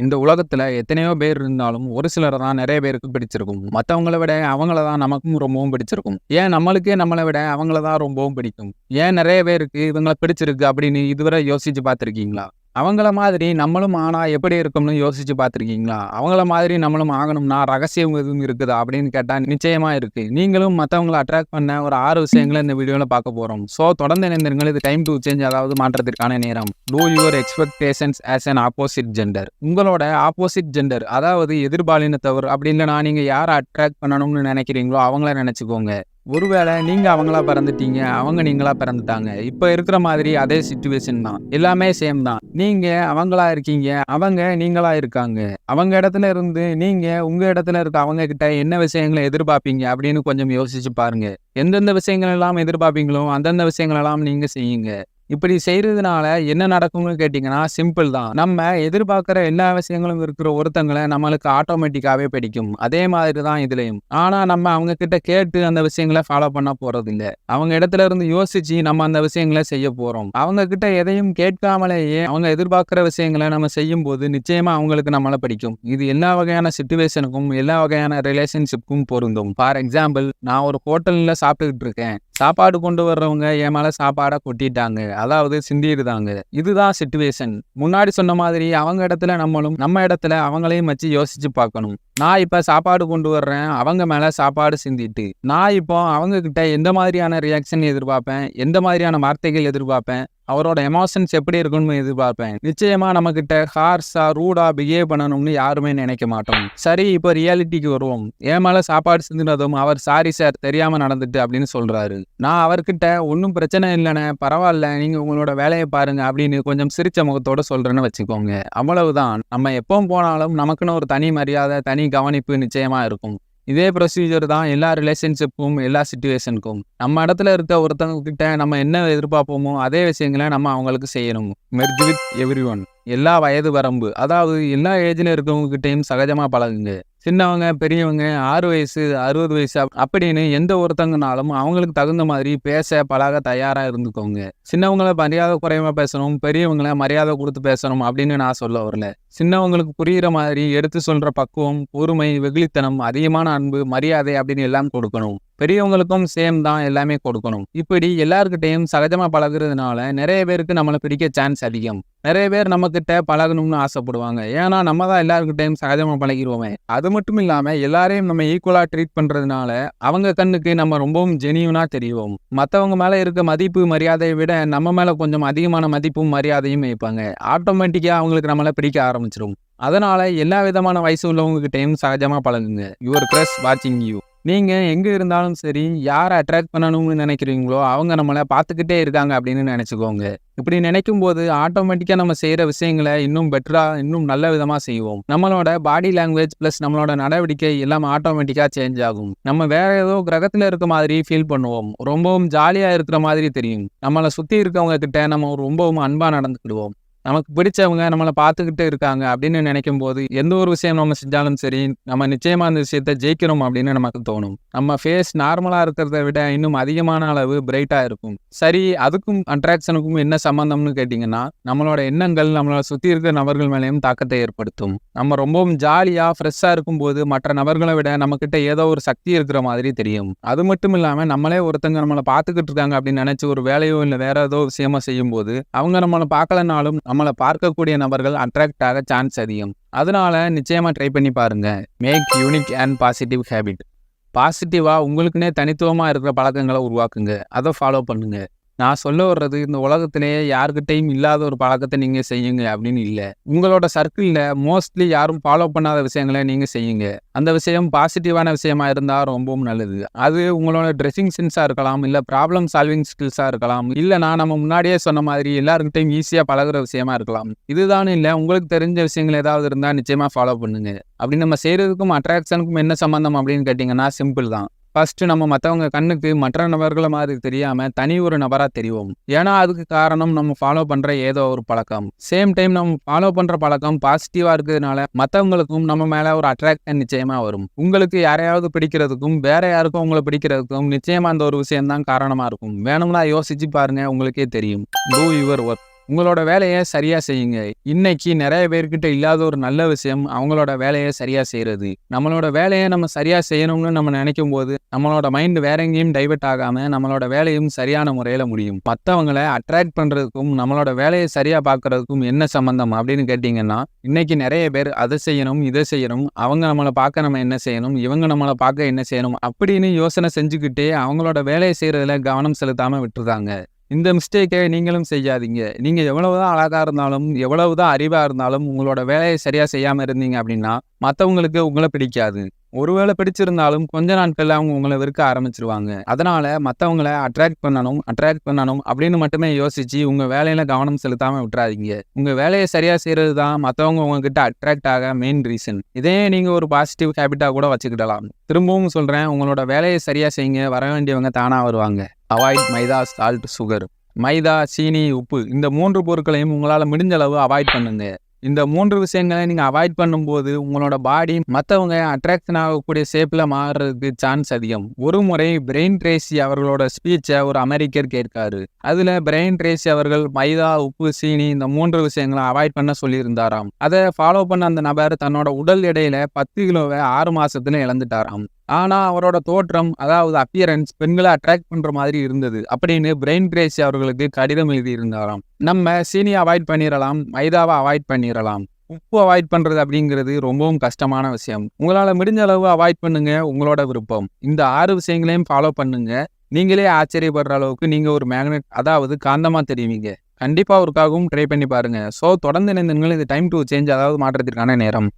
இந்த உலகத்துல எத்தனையோ பேர் இருந்தாலும், ஒரு சிலர தான் நெறைய பேருக்கு பிடிச்சிருக்கும். மத்தவங்கள விட அவங்கள தான் நமக்கும் ரொம்பவும் பிடிச்சிருக்கும். ஏன் நம்மளுக்கே நம்மள விட அவங்கள தான் ரொம்பவும் பிடிக்கும். ஏன் நெறைய பேருக்கு இவங்கள பிடிச்சிருக்கு அப்படின்னு இதுவரை யோசிச்சு பார்த்துருக்கீங்களா? அவங்கள மாதிரி நம்மளும் ஆனா எப்படி இருக்கும்னு யோசிச்சு பார்த்துருக்கீங்களா? அவங்கள மாதிரி நம்மளும் ஆகணும்னா ரகசியம் எதுவும் இருக்குதா? அப்படின்னு கேட்டா நிச்சயமா இருக்கு. நீங்களும் மத்தவங்கள அட்ராக்ட் பண்ண ஒரு 6 விஷயங்கள இந்த வீடியோல பார்க்க போறோம். ஸோ தொடர்ந்து இணைந்திருங்கள். இது டைம் டூ சேஞ்ச், அதாவது மாற்றத்திற்கான நேரம். Two your expectations as an opposite gender. உங்களோட ஆப்போசிட் ஜெண்டர், அதாவது எதிர்பாலினத்தவர் அப்படி இல்லனா நீங்க யார அட்ராக்ட் பண்ணணும்னு நினைக்கிறீங்களோ அவங்கள நினைச்சுக்கோங்க. ஒருவேளை நீங்க அவங்களா பிறந்துட்டீங்க, அவங்க நீங்களா பிறந்துட்டாங்க. இப்ப இருக்கிற மாதிரி அதே சிச்சுவேஷன் தான். எல்லாமே சேம் தான். நீங்க அவங்களா இருக்கீங்க, அவங்க நீங்களா இருக்காங்க. அவங்க இடத்துல இருந்து நீங்க உங்க இடத்துல இருக்க அவங்க கிட்ட என்ன விஷயங்கள எதிர்பார்ப்பீங்க அப்படின்னு கொஞ்சம் யோசிச்சு பாருங்க. எந்தெந்த விஷயங்கள் எல்லாம் எதிர்பார்ப்பீங்களோ அந்தந்த விஷயங்கள் எல்லாம் நீங்க செய்யுங்க. இப்படி செய்யறதுனால என்ன நடக்கும்னு கேட்டீங்கன்னா சிம்பிள் தான். நம்ம எதிர்பார்க்கிற எல்லா விஷயங்களும் இருக்கிற ஒருத்தங்கள நம்மளுக்கு ஆட்டோமேட்டிக்காவே பிடிக்கும். அதே மாதிரி தான் இதுலயும். ஆனா நம்ம அவங்க கிட்ட கேட்டு அந்த விஷயங்களை ஃபாலோ பண்ண போறது இல்ல. அவங்க இடத்துல இருந்து யோசிச்சு நம்ம அந்த விஷயங்களை செய்ய போறோம். அவங்க கிட்ட எதையும் கேட்காமலேயே அவங்க எதிர்பார்க்கிற விஷயங்களை நம்ம செய்யும் போது நிச்சயமா அவங்களுக்கு நம்மள பிடிக்கும். இது எல்லா வகையான சிச்சுவேஷனுக்கும் எல்லா வகையான ரிலேஷன்ஷிப்புக்கும் பொருந்தும். ஃபார் எக்ஸாம்பிள், நான் ஒரு ஹோட்டல்ல சாப்பிட்டுக்கிட்டு இருக்கேன். சாப்பாடு கொண்டு வர்றவங்க என் மேல சாப்பாடை கொட்டிட்டாங்க, அதாவது சிந்திடுதாங்க. இதுதான் சிச்சுவேஷன். முன்னாடி சொன்ன மாதிரி அவங்க இடத்துல நம்மளும் நம்ம இடத்துல அவங்களையும் வச்சு யோசிச்சு பார்க்கணும். நான் இப்ப சாப்பாடு கொண்டு வர்றேன், அவங்க மேல சாப்பாடு சிந்திட்டு நான் இப்போ அவங்க கிட்ட எந்த மாதிரியான ரியாக்ஷன் எதிர்பார்ப்பேன், எந்த மாதிரியான வார்த்தைகள் எதிர்பார்ப்பேன், அவரோட எமோஷன்ஸ் எப்படி இருக்கும்னு எதிர்பார்ப்பேன். நிச்சயமா நம்ம கிட்ட ஹார்ஷா ரூடா பிஹேவ் பண்ணணும்னு யாருமே நினைக்க மாட்டோம். சரி, இப்போ ரியாலிட்டிக்கு வருவோம். என் மேல சாப்பாடு சிந்தினதும் அவர் சாரி சார் தெரியாம நடந்துட்டு அப்படின்னு சொல்றாரு. நான் அவர்கிட்ட ஒன்றும் பிரச்சனை இல்லைண்ணே, பரவாயில்ல, நீங்க உங்களோட வேலையை பாருங்க அப்படின்னு கொஞ்சம் சிரிச்ச முகத்தோட சொல்றேன்னு வச்சுக்கோங்க. அவ்வளவுதான். நம்ம எப்பவும் போனாலும் நமக்குன்னு ஒரு தனி மரியாதை, தனி கவனிப்பு நிச்சயமா இருக்கும். இதே ப்ரொசீஜர் தான் எல்லா ரிலேஷன்ஷிப்பும் எல்லா சிச்சுவேஷனுக்கும். நம்ம இடத்துல இருக்க ஒருத்தவங்க கிட்ட நம்ம என்ன எதிர்பார்ப்போமோ அதே விஷயங்களை நம்ம அவங்களுக்கு செய்யணும். Merge with every one. எல்லா வயது வரம்பு, அதாவது எல்லா ஏஜ்ல இருக்கவங்க கிட்டையும் சகஜமா பழகுங்க. சின்னவங்க பெரியவங்க 6 வயசு 60 வயசு அப்படின்னு எந்த ஒருத்தங்கனாலும் அவங்களுக்கு தகுந்த மாதிரி பேச பழக தயாரா இருந்துக்கோங்க. சின்னவங்களை மரியாதை குறைவா பேசணும், பெரியவங்களை மரியாதை கொடுத்து பேசணும் அப்படின்னு நான் சொல்ல வரல. சின்னவங்களுக்கு புரிகிற மாதிரி எடுத்து சொல்ற பக்குவம், பொறுமை, வெகுளித்தனம், அதிகமான அன்பு, மரியாதை அப்படின்னு எல்லாம் கொடுக்கணும். பெரியவங்களுக்கும் சேம் தான், எல்லாமே கொடுக்கணும். இப்படி எல்லார்கிட்டையும் சகஜமா பழகுறதுனால நிறைய பேருக்கு நம்மளை பிடிக்க சான்ஸ் அதிகம். நிறைய பேர் நம்ம கிட்ட பழகணும்னு ஆசைப்படுவாங்க. ஏன்னா நம்ம தான் எல்லாருக்கிட்டையும் சகஜமா பழகிடுவோமே. அது மட்டும் இல்லாம எல்லாரையும் நம்ம ஈக்குவலா ட்ரீட் பண்றதுனால அவங்க கண்ணுக்கு நம்ம ரொம்பவும் ஜெனியூனா தெரியும். மற்றவங்க மேல இருக்க மதிப்பு மரியாதையை விட நம்ம மேல கொஞ்சம் அதிகமான மதிப்பும் மரியாதையும் வைப்பாங்க. ஆட்டோமேட்டிக்கா அவங்களுக்கு நம்மளை பிடிக்க ஆரம்பிச்சிடும். அதனால எல்லா விதமான வயசு உள்ளவங்க கிட்டையும் சகஜமா பழகுங்க. யுவர் கிரஷ் வாட்சிங் யூ. நீங்க எங்க இருந்தாலும் சரி, யாரை அட்ராக்ட் பண்ணணும்னு நினைக்கிறீங்களோ அவங்க நம்மளை பார்த்துக்கிட்டே இருக்காங்க அப்படின்னு நினைச்சுக்கோங்க. இப்படி நினைக்கும் போது ஆட்டோமேட்டிக்கா நம்ம செய்யற விஷயங்களை இன்னும் பெட்டரா, இன்னும் நல்ல விதமா செய்வோம். நம்மளோட பாடி லாங்குவேஜ் பிளஸ் நம்மளோட நடவடிக்கை எல்லாம் ஆட்டோமேட்டிக்கா சேஞ்ச் ஆகும். நம்ம வேற ஏதோ கிரகத்துல இருக்க மாதிரி ஃபீல் பண்ணுவோம். ரொம்பவும் ஜாலியா இருக்கிற மாதிரி தெரியும். நம்மளை சுத்தி இருக்கவங்க கிட்ட நம்ம ரொம்பவும் அன்பா நடந்துக்கிடுவோம். நமக்கு பிடிச்சவங்க நம்மளை பார்த்துக்கிட்டு இருக்காங்க அப்படின்னு நினைக்கும் போது எந்த ஒரு விஷயம் நம்ம செஞ்சாலும் சரி, நம்ம நிச்சயமா அந்த விஷயத்த ஜெயிக்கணும் அப்படின்னு நமக்கு தோணும். நம்ம ஃபேஸ் நார்மலா இருக்கிறத விட இன்னும் அதிகமான அளவு பிரைட்டா இருக்கும். சரி, அதுக்கும் அட்ராக்ஷனுக்கும் என்ன சம்பந்தம்னு கேட்டிங்கன்னா, நம்மளோட எண்ணங்கள் நம்மளோட சுற்றி இருக்கிற நபர்கள் மேலேயும் தாக்கத்தை ஏற்படுத்தும். நம்ம ரொம்பவும் ஜாலியா ஃப்ரெஷ்ஷா இருக்கும்போது மற்ற நபர்களை விட நம்மக்கிட்ட ஏதோ ஒரு சக்தி இருக்கிற மாதிரி தெரியும். அது மட்டும் இல்லாமல் நம்மளே ஒருத்தங்க நம்மளை பார்த்துக்கிட்டு இருக்காங்க அப்படின்னு நினைச்சு ஒரு வேலையோ இல்லை வேற ஏதோ விஷயமா செய்யும் போது அவங்க நம்மளை பார்க்கலனாலும் நம்மளை பார்க்கக்கூடிய நபர்கள் அட்ராக்ட் ஆக சான்ஸ் அதிகம். அதனால நிச்சயமா ட்ரை பண்ணி பாருங்க. Make unique and positive habit. பாசிட்டிவா உங்களுக்குன்னே தனித்துவமா இருக்கிற பழக்கங்களை உருவாக்குங்க. அதை ஃபாலோ பண்ணுங்க. நான் சொல்ல வர்றது இந்த உலகத்திலேயே யாருக்கிட்டையும் இல்லாத ஒரு பழக்கத்தை நீங்க செய்யுங்க அப்படின்னு இல்லை. உங்களோட சர்க்கிளில் மோஸ்ட்லி யாரும் ஃபாலோ பண்ணாத விஷயங்களை நீங்க செய்யுங்க. அந்த விஷயம் பாசிட்டிவான விஷயமா இருந்தால் ரொம்பவும் நல்லது. அது உங்களோட ட்ரெஸ்ஸிங் சென்ஸாக இருக்கலாம், இல்லை ப்ராப்ளம் சால்விங் ஸ்கில்ஸாக இருக்கலாம், இல்லைனா நம்ம முன்னாடியே சொன்ன மாதிரி எல்லாருக்கிட்டையும் ஈஸியாக பழகுற விஷயமா இருக்கலாம். இதுதான் இல்லை, உங்களுக்கு தெரிஞ்ச விஷயங்கள் ஏதாவது இருந்தால் நிச்சயமா ஃபாலோ பண்ணுங்க. அப்படி நம்ம செய்யறதுக்கும் அட்ராக்ஷனுக்கும் என்ன சம்பந்தம் அப்படின்னு கேட்டிங்கன்னா சிம்பிள் தான். ஃபர்ஸ்ட் நம்ம மற்றவங்க கண்ணுக்கு மற்ற நபர்களை மாதிரி தெரியாம தனி ஒரு நபரா தெரிவோம். ஏன்னா அதுக்கு காரணம் நம்ம ஃபாலோ பண்ற ஏதோ ஒரு பழக்கம். சேம் டைம் நம்ம ஃபாலோ பண்ற பழக்கம் பாசிட்டிவா இருக்கிறதுனால மற்றவங்களுக்கும் நம்ம மேல ஒரு அட்ராக்ஷன் நிச்சயமா வரும். உங்களுக்கு யாரையாவது பிடிக்கிறதுக்கும் வேற யாருக்கும் உங்களை பிடிக்கிறதுக்கும் நிச்சயமா அந்த ஒரு விஷயம் தான் காரணமா இருக்கும். வேணும்னா யோசிச்சு பாருங்க, உங்களுக்கே தெரியும். Two your work. உங்களோட வேலையை சரியா செய்யுங்க. இன்னைக்கு நிறைய பேர்கிட்ட இல்லாத ஒரு நல்ல விஷயம் அவங்களோட வேலையை சரியா செய்யறது. நம்மளோட வேலையை நம்ம சரியா செய்யணும்னு நம்ம நினைக்கும்போது, நம்மளோட மைண்ட் வேற எங்கேயும் டைவர்ட் ஆகாம நம்மளோட வேலையும் சரியான முறையில முடியும். மத்தவங்கள அட்ராக்ட் பண்றதுக்கும், நம்மளோட வேலையை சரியா பார்க்கறதுக்கும் என்ன சம்பந்தம் அப்படின்னு கேட்டீங்கன்னா, இன்னைக்கு நிறைய பேர் அதை செய்யணும், இதை செய்யணும், அவங்க நம்மள பார்க்க நம்ம என்ன செய்யணும், இவங்க நம்மள பார்க்க என்ன செய்யணும் அப்படின்னு யோசனை செஞ்சுக்கிட்டே அவங்களோட வேலையை செய்யறதுல கவனம் செலுத்தாம விட்டுருதாங்க. இந்த மிஸ்டேக்கை நீங்களும் செய்யாதீங்க. நீங்க எவ்வளவுதான் அழகா இருந்தாலும், எவ்வளவுதான் அறிவா இருந்தாலும், உங்களோட வேலையை சரியா செய்யாம இருந்தீங்க அப்படின்னா, மத்தவங்களுக்கு உங்கள பிடிக்காது. ஒருவேளை பிடிச்சிருந்தாலும் கொஞ்ச நாட்கள்ல அவங்க உங்கள வெறுக்க ஆரம்பிச்சுருவாங்க. அதனால மத்தவங்கள அட்ராக்ட் பண்ணணும் அப்படின்னு மட்டுமே யோசிச்சு உங்க வேலையில கவனம் செலுத்தாம விட்டுறாதீங்க. உங்க வேலையை சரியா செய்யறது தான் மத்தவங்க உங்ககிட்ட அட்ராக்ட் ஆக மெயின் ரீசன். இதையே நீங்க ஒரு பாசிட்டிவ் ஹேபிட்டா கூட வச்சுக்கிடலாம். திரும்பவும் சொல்றேன், உங்களோட வேலையை சரியா செய்யுங்க, வர வேண்டியவங்க தானா வருவாங்க. அவாய்ட் மைதா, சால்ட், சுகர். மைதா, சீனி, உப்பு இந்த 3 பொருட்களையும் உங்களால முடிஞ்ச அளவு அவாய்ட் பண்ணுங்க. இந்த 3 விஷயங்களை நீங்க அவாய்ட் பண்ணும்போது உங்களோட பாடி மத்தவங்க அட்ராக்ஷன் ஆகக்கூடிய ஷேப்ல மாறுறதுக்கு சான்ஸ் அதிகம். ஒரு முறை பிரெயின் ட்ரேசி அவர்களோட ஸ்பீச்சை ஒரு அமெரிக்கர் கேட்காரு. அதுல பிரெயின் ட்ரேசி அவர்கள் மைதா, உப்பு, சீனி இந்த 3 விஷயங்களை அவாய்ட் பண்ண சொல்லியிருந்தாராம். அதை ஃபாலோ பண்ண அந்த நபர் தன்னோட உடல் எடையில 10 கிலோவை 6 மாசத்துல இழந்துட்டாராம். ஆனா அவரோட தோற்றம், அதாவது அப்பியரன்ஸ், பெண்களை அட்ராக்ட் பண்ற மாதிரி இருந்தது அப்படின்னு பிரெயின் ட்ரேசி அவர்களுக்கு கடிதம் எழுதி இருந்தாராம். நம்ம சீனியை அவாய்ட் பண்ணிடலாம், மைதாவை அவாய்ட் பண்ணிடலாம். உப்பு அவாய்ட் பண்றது அப்படிங்கிறது ரொம்பவும் கஷ்டமான விஷயம். உங்களால முடிஞ்ச அளவு அவாய்ட் பண்ணுங்க, உங்களோட விருப்பம். இந்த 6 விஷயங்களையும் ஃபாலோ பண்ணுங்க. நீங்களே ஆச்சரியப்படுற அளவுக்கு நீங்க ஒரு மேக்னெட், அதாவது காந்தமா தெரிவிங்க. கண்டிப்பா ஒருக்காகவும் ட்ரை பண்ணி பாருங்க. ஸோ தொடர்ந்து இணைந்திருங்கள். இது டைம் டு சேஞ்ச், அதாவது மாற்றத்திற்கான நேரம்.